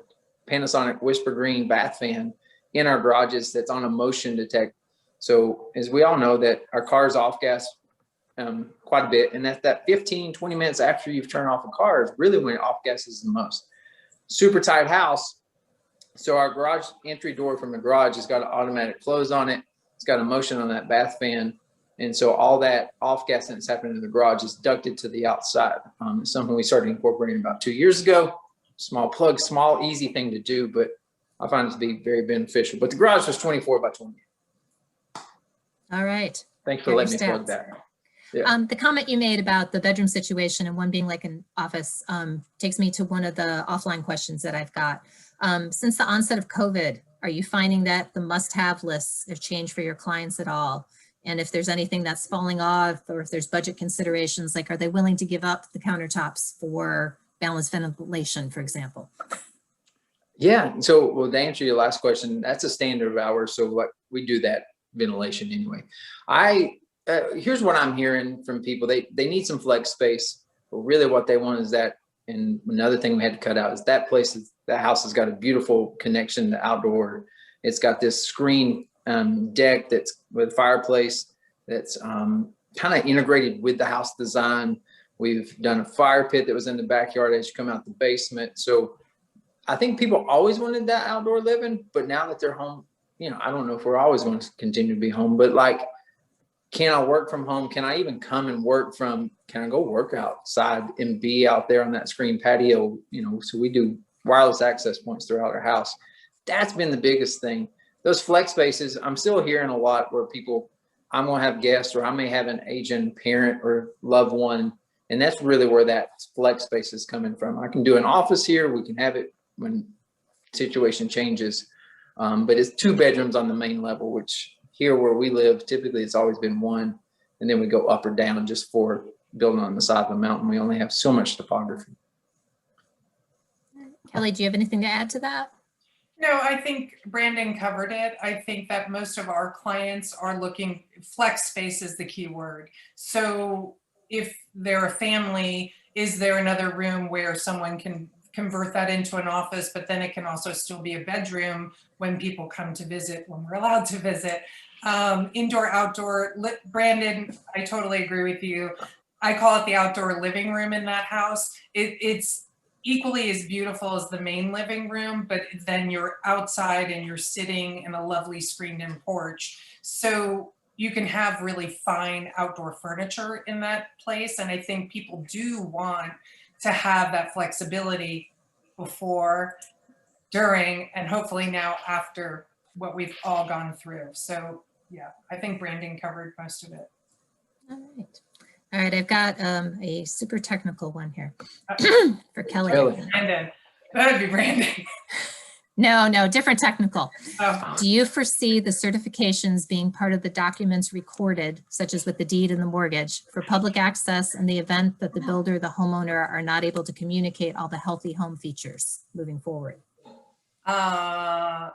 Panasonic Whisper Green bath fan in our garages that's on a motion detect. So as we all know that our cars off gas quite a bit, and that 15, 20 minutes after you've turned off a car is really when off gas is the most. Super tight house. So our garage entry door from the garage has got an automatic close on it. It's got a motion on that bath fan. And so all that off gas that's happening in the garage is ducted to the outside. It's something we started incorporating about 2 years ago. Small plug, small, easy thing to do, but I find it to be very beneficial. But the garage was 24 by 28. All right. Thanks for letting me plug that. Yeah. The comment you made about the bedroom situation and one being like an office takes me to one of the offline questions that I've got. Since the onset of COVID, are you finding that the must-have lists have changed for your clients at all? And if there's anything that's falling off, or if there's budget considerations, like are they willing to give up the countertops for balanced ventilation, for example? Yeah. So, well, to answer your last question, that's a standard of ours. So like we do that ventilation anyway. Here's what I'm hearing from people. They need some flex space, but really what they want is that. And another thing we had to cut out is that house has got a beautiful connection to outdoor. It's got this screen deck that's with fireplace that's kind of integrated with the house design. We've done a fire pit that was in the backyard as you come out the basement. So I think people always wanted that outdoor living, but now that they're home, I don't know if we're always going to continue to be home, but like, can I work from home? Can I even come and can I go work outside and be out there on that screen patio? So we do wireless access points throughout our house. That's been the biggest thing. Those flex spaces, I'm still hearing a lot where I'm going to have guests, or I may have an aging parent or loved one. And that's really where that flex space is coming from. I can do an office here. We can have it when situation changes. But it's 2 bedrooms on the main level, which here where we live, typically it's always been 1. And then we go up or down just for building on the side of a mountain. We only have so much topography. Kelly, do you have anything to add to that? No, I think Brandon covered it. I think that most of our clients are looking, flex space is the key word. So if they're a family, is there another room where someone can convert that into an office, but then it can also still be a bedroom when people come to visit, when we're allowed to visit. Indoor, outdoor, Brandon, I totally agree with you. I call it the outdoor living room in that house. It's equally as beautiful as the main living room, but then you're outside and you're sitting in a lovely screened-in porch. So you can have really fine outdoor furniture in that place. And I think people do want to have that flexibility before, during, and hopefully now after what we've all gone through. So yeah, I think Brandon covered most of it. All right. All right, I've got a super technical one here for Kelly. Brandon, that'd be Brandon. No, different technical. Oh, Do you foresee the certifications being part of the documents recorded, such as with the deed and the mortgage, for public access in the event that the builder, the homeowner are not able to communicate all the healthy home features moving forward? I'll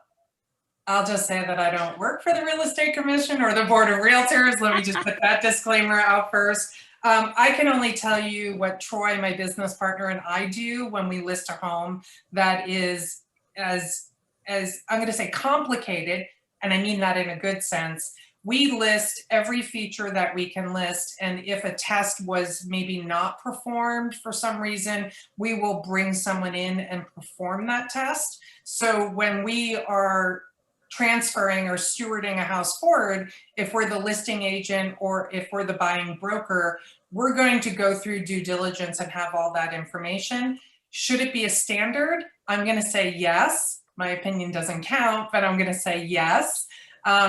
just say that I don't work for the Real Estate Commission or the Board of Realtors. Let me just put that disclaimer out first. I can only tell you what Troy, my business partner, and I do when we list a home that is as I'm going to say complicated, and I mean that in a good sense. We list every feature that we can list, and if a test was maybe not performed for some reason, we will bring someone in and perform that test. So when we are transferring or stewarding a house forward, if we're the listing agent or if we're the buying broker, we're going to go through due diligence and have all that information. Should it be a standard? I'm going to say yes. My opinion doesn't count, but I'm going to say yes.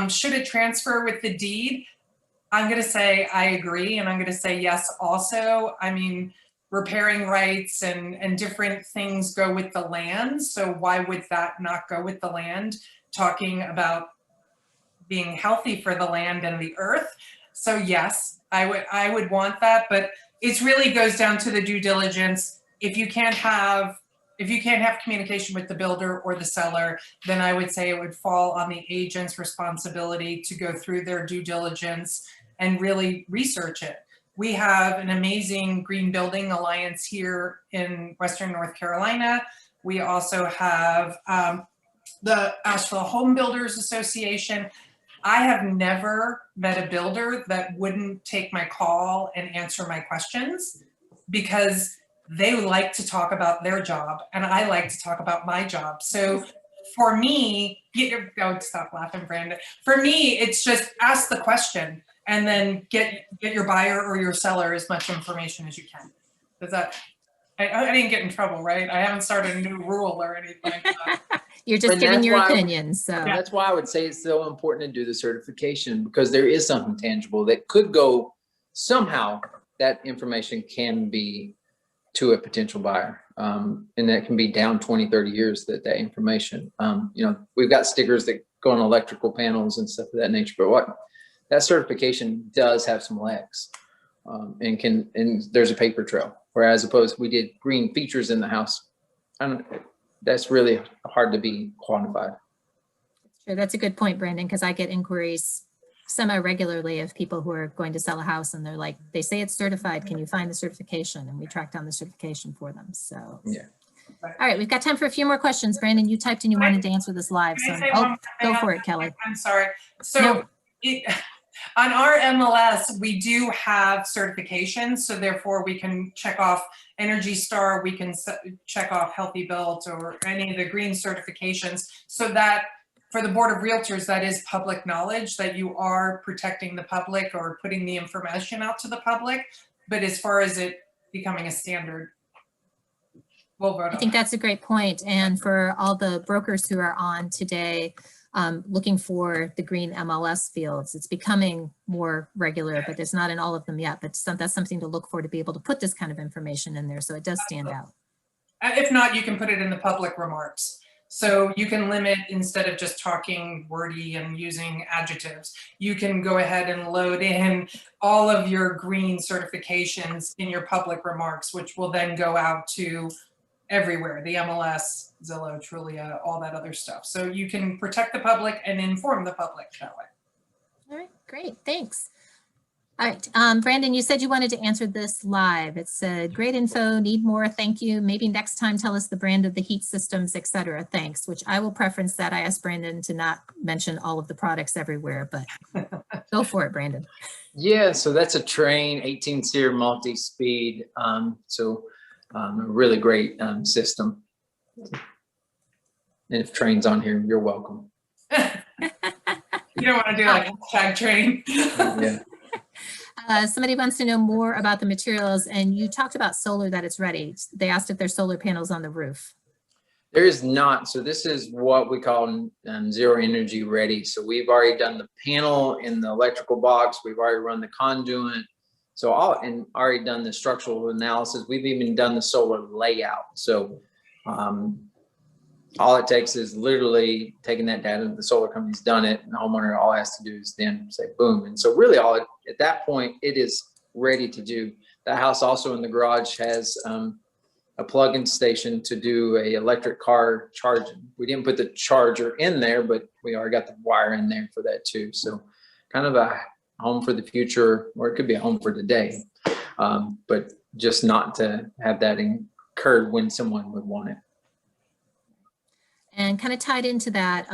Should it transfer with the deed? I'm going to say I agree, and I'm going to say yes also. I mean, repairing rights and different things go with the land, so why would that not go with the land? Talking about being healthy for the land and the earth. So yes, I would want that, but it really goes down to the due diligence. If you can't have communication with the builder or the seller, then I would say it would fall on the agent's responsibility to go through their due diligence and really research it. We have an amazing Green Building Alliance here in Western North Carolina. We also have the Asheville Home Builders Association. I have never met a builder that wouldn't take my call and answer my questions, because they like to talk about their job and I like to talk about my job. So for me, stop laughing, Brandon. For me, it's just ask the question and then get your buyer or your seller as much information as you can. Does that, I didn't get in trouble, right? I haven't started a new rule or anything like that. You're just And giving that's your why- opinion, so. That's why I would say it's so important to do the certification, because there is something tangible that could go somehow. That information can be to a potential buyer. And that can be down 20, 30 years, that information. We've got stickers that go on electrical panels and stuff of that nature, but that certification does have some legs, and there's a paper trail. Whereas opposed, we did green features in the house. That's really hard to be quantified. Sure, that's a good point, Brandon, because I get inquiries semi-regularly of people who are going to sell a house and they're like, they say it's certified. Can you find the certification? And we track down the certification for them. So, Yeah. All right, we've got time for a few more questions. Brandon, you typed in you wanted to answer this live. So, Can I say one more thing go for on it, Kelly. I'm sorry. So No. on our MLS, we do have certifications. So therefore we can check off Energy Star, we can check off Healthy Built or any of the green certifications, so that for the Board of Realtors, that is public knowledge that you are protecting the public or putting the information out to the public. But as far as it becoming a standard, we'll vote on I think that. that's a great point. And for all the brokers who are on today, looking for the green MLS fields, it's becoming more regular, but there's not in all of them yet. But that's something to look for, to be able to put this kind of information in there. So it does stand out. If not, you can put it in the public remarks. So you can limit, instead of just talking wordy and using adjectives, you can go ahead and load in all of your green certifications in your public remarks, which will then go out to everywhere, the MLS, Zillow, Trulia, all that other stuff. So you can protect the public and inform the public that way. All right, great, thanks. All right, Brandon, you said you wanted to answer this live. It said, great info, need more, thank you. Maybe next time tell us the brand of the heat systems, etc. Thanks, which I will preference that. I asked Brandon to not mention all of the products everywhere, but go for it, Brandon. Yeah, so that's a Train 18-seer multi-speed. A really great system. And if Train's on here, you're welcome. You don't want to do like hashtag Train. Yeah. Somebody wants to know more about the materials, and you talked about solar, that it's ready. They asked if there's solar panels on the roof. There is not. So this is what we call zero energy ready. So we've already done the panel in the electrical box. We've already run the conduit. So already done the structural analysis. We've even done the solar layout. So all it takes is literally taking that data, the solar company's done it, and the homeowner, all has to do is then say boom. And so really at that point, it is ready to do. The house also in the garage has a plug-in station to do a electric car charging. We didn't put the charger in there, but we already got the wire in there for that too. So kind of a home for the future, or it could be a home for today, but just not to have that incurred when someone would want it. And kind of tied into that,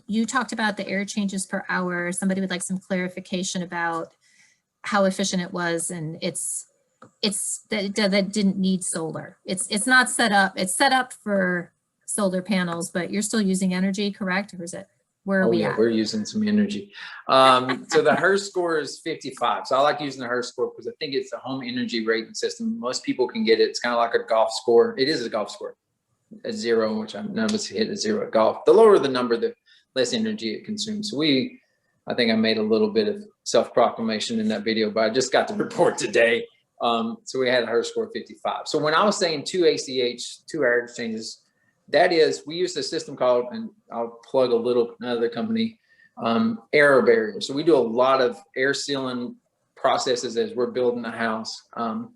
you talked about the air changes per hour. Somebody would like some clarification about how efficient it was, and it's that didn't need solar. It's not set up. It's set up for solar panels, but you're still using energy, correct? Or is it, where are we at? We're using some energy. So the HERS score is 55. So I like using the HERS score because I think it's a home energy rating system. Most people can get it. It's kind of like a golf score. It is a golf score. A 0, which none of us hit a 0 at golf. The lower the number, the less energy it consumes. So I think I made a little bit of self-proclamation in that video, but I just got the report today. So we had a HERS score of 55. So when I was saying 2 ACH, 2 air exchanges, that is, we use a system called, and I'll plug another company, air barrier. So we do a lot of air sealing processes as we're building the house. And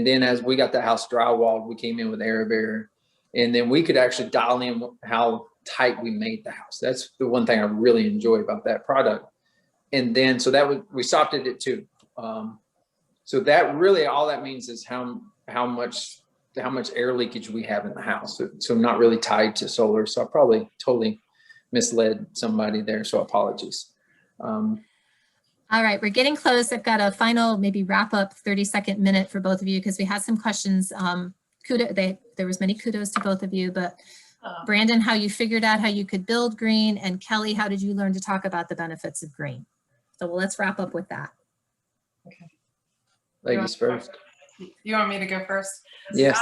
then as we got the house drywalled, we came in with air barrier. And then we could actually dial in how tight we made the house. That's the one thing I really enjoy about that product. And then, so we stopped it at 2. So that really, all that means is how much air leakage we have in the house. So not really tied to solar. So I probably totally misled somebody there. So apologies. All right, we're getting close. I've got a final, maybe wrap up 30-second minute for both of you because we had some questions. There was many kudos to both of you, but Brandon, how you figured out how you could build green, and Kelly, how did you learn to talk about the benefits of green? So let's wrap up with that. Okay. Ladies first. You want me to go first? Yes.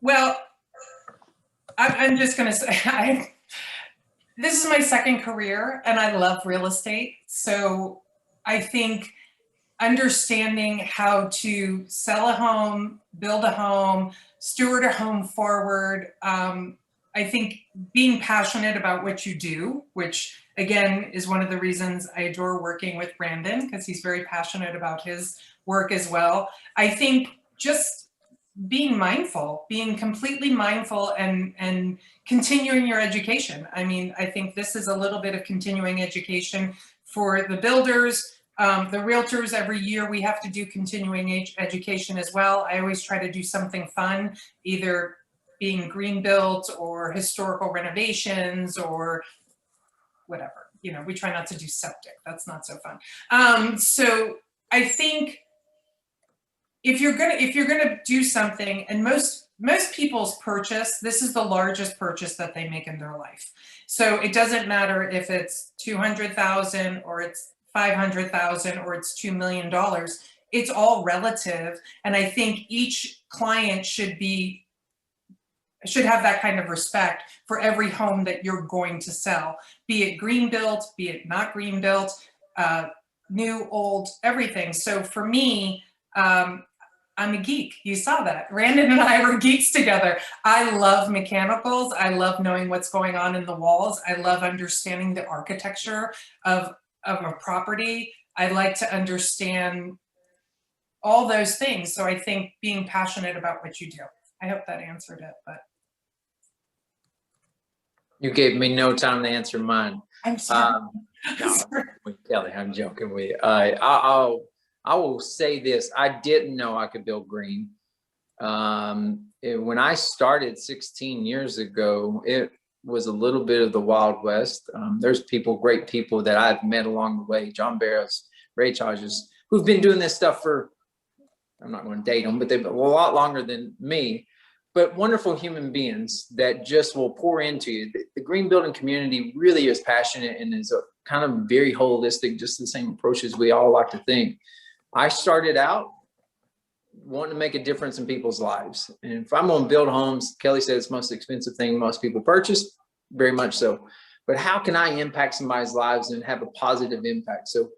Well, I'm just going to say, this is my second career and I love real estate. So I think understanding how to sell a home, build a home, steward a home forward. I think being passionate about what you do, which again is one of the reasons I adore working with Brandon, because he's very passionate about his work as well. I think just being mindful, being completely mindful and continuing your education. I mean, I think this is a little bit of continuing education for the builders. The realtors, every year we have to do continuing education as well. I always try to do something fun, either being green built or historical renovations or whatever. You know, we try not to do septic. That's not so fun. So I think if you're gonna do something, and most people's purchase, this is the largest purchase that they make in their life. So it doesn't matter if it's $200,000 or it's $500,000 or it's $2 million. It's all relative, and I think each client should have that kind of respect for every home that you're going to sell, be it green built, be it not green built, new, old, everything. So for me, I'm a geek. You saw that. Brandon and I were geeks together. I love mechanicals. I love knowing what's going on in the walls. I love understanding the architecture of a property. I like to understand all those things. So I think being passionate about what you do. I hope that answered it, but. You gave me no time to answer mine. I'm sorry. No, Kelly, I'm joking with you. I will say this. I didn't know I could build green. When I started 16 years ago, it was a little bit of the Wild West. There's great people that I've met along the way, John Barrows, Ray Charges, who've been doing this stuff for, I'm not going to date them, but they've been a lot longer than me. But wonderful human beings that just will pour into you. The green building community really is passionate and is a kind of very holistic, just the same approach as we all like to think. I started out wanting to make a difference in people's lives. And if I'm going to build homes, Kelly said it's the most expensive thing most people purchase, very much so. But how can I impact somebody's lives and have a positive impact? So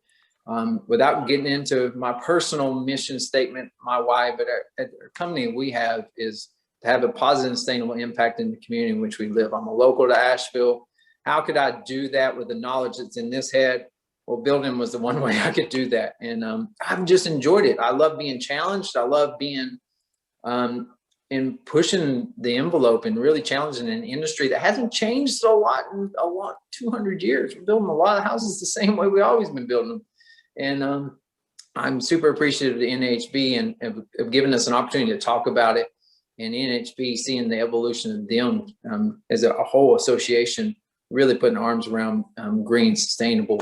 without getting into my personal mission statement, my why, but at our company we have is to have a positive and sustainable impact in the community in which we live. I'm a local to Asheville. How could I do that with the knowledge that's in this head? Well, building was the one way I could do that. And I've just enjoyed it. I love being challenged. I love being in pushing the envelope and really challenging an industry that hasn't changed a lot in 200 years. We're building a lot of houses the same way we always been building them. And I'm super appreciative of the NHB and of giving us an opportunity to talk about it. And NHB seeing the evolution of them as a whole association, really putting arms around green, sustainable,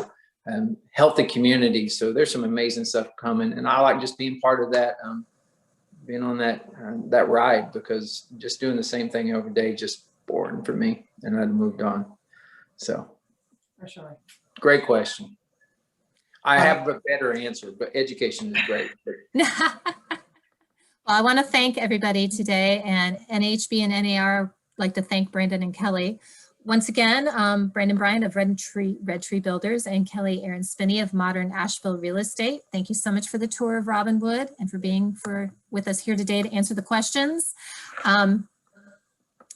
healthy communities. So there's some amazing stuff coming, and I like just being part of that, being on that ride, because just doing the same thing every day just boring for me, and I'd moved on. So, For sure. great question. I have a better answer, but education is great. Well, I want to thank everybody today, and NHB and NAR like to thank Brandon and Kelly. Once again, Brandon Bryant of Red Tree Builders and Kelly Aaron Spinney of Modern Asheville Real Estate. Thank you so much for the tour of Robinwood and for being with us here today to answer the questions.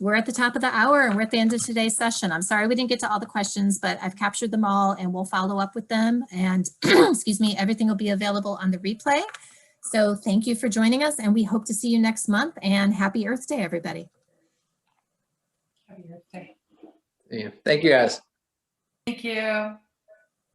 We're at the top of the hour and we're at the end of today's session. I'm sorry we didn't get to all the questions, but I've captured them all and we'll follow up with them. And excuse me, everything will be available on the replay. So thank you for joining us, and we hope to see you next month, and happy Earth Day, everybody. Happy Earth Day. Yeah. Thank you, guys. Thank you.